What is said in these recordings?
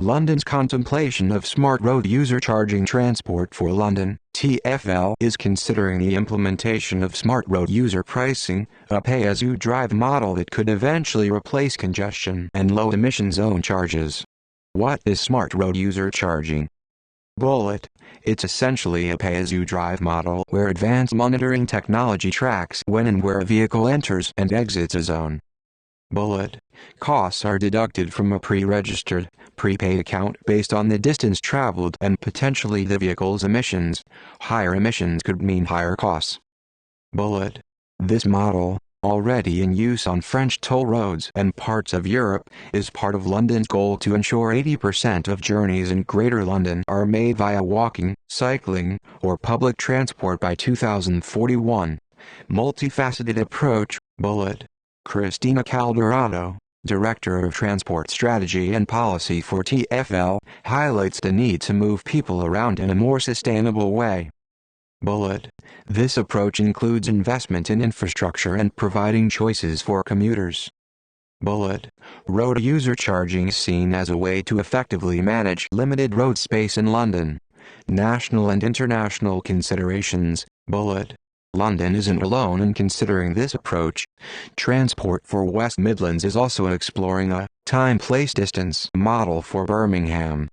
London's contemplation of smart road user charging Transport for London (TfL) is considering the implementation of smart road user pricing, a pay-as-you-drive model that could eventually replace congestion and low-emission zone charges. What is smart road user charging? Bullet. It's essentially a pay-as-you-drive model where advanced monitoring technology tracks when and where a vehicle enters and exits a zone. Bullet. Costs are deducted from a pre-registered, prepaid account based on the distance traveled and potentially the vehicle's emissions. Higher emissions could mean higher costs. Bullet. This model, already in use on French toll roads and parts of Europe, is part of London's goal to ensure 80% of journeys in Greater London are made via walking, cycling, or public transport by 2041. Multifaceted approach. Bullet. Christina Calderado, Director of Transport Strategy and Policy for TfL, highlights the need to move people around in a more sustainable way. Bullet. This approach includes investment in infrastructure and providing choices for commuters. Bullet. Road user charging is seen as a way to effectively manage limited road space in London. National and international considerations. Bullet. London isn't alone in considering this approach. Transport for West Midlands is also exploring a time-place-distance model for Birmingham.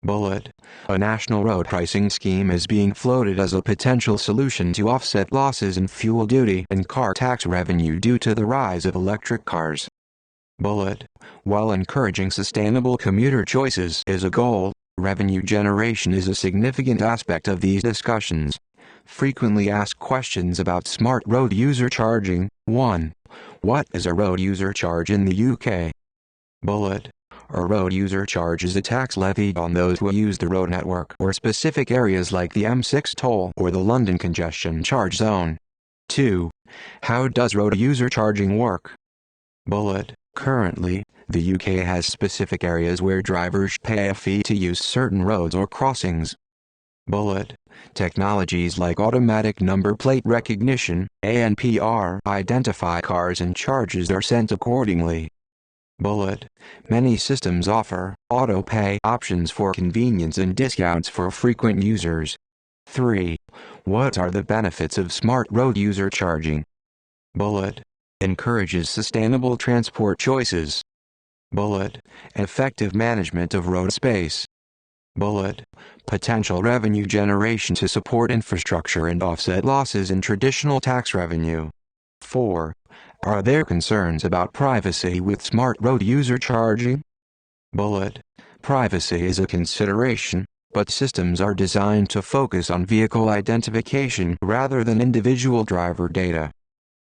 Bullet. A national road pricing scheme is being floated as a potential solution to offset losses in fuel duty and car tax revenue due to the rise of electric cars. Bullet. While encouraging sustainable commuter choices is a goal, revenue generation is a significant aspect of these discussions. Frequently asked questions about smart road user charging. 1. What is a road user charge in the UK? Bullet. A road user charge is a tax levied on those who use the road network or specific areas like the M6 toll or the London Congestion charge zone. 2. How does road user charging work? Bullet. Currently, the UK has specific areas where drivers pay a fee to use certain roads or crossings. Bullet. Technologies like automatic number plate recognition, ANPR, identify cars and charges are sent accordingly. Bullet. Many systems offer auto-pay options for convenience and discounts for frequent users. 3. What are the benefits of smart road user charging? Bullet. Encourages sustainable transport choices. Bullet. Effective management of road space. Bullet. Potential revenue generation to support infrastructure and offset losses in traditional tax revenue. 4. Are there concerns about privacy with smart road user charging? Bullet. Privacy is a consideration, but systems are designed to focus on vehicle identification rather than individual driver data.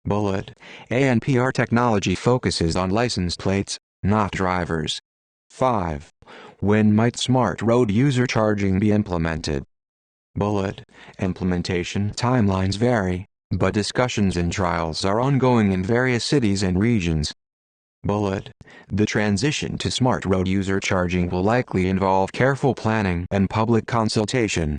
Bullet. ANPR technology focuses on license plates, not drivers. 5. When might smart road user charging be implemented? Bullet. Implementation timelines vary, but discussions and trials are ongoing in various cities and regions. Bullet. The transition to smart road user charging will likely involve careful planning and public consultation.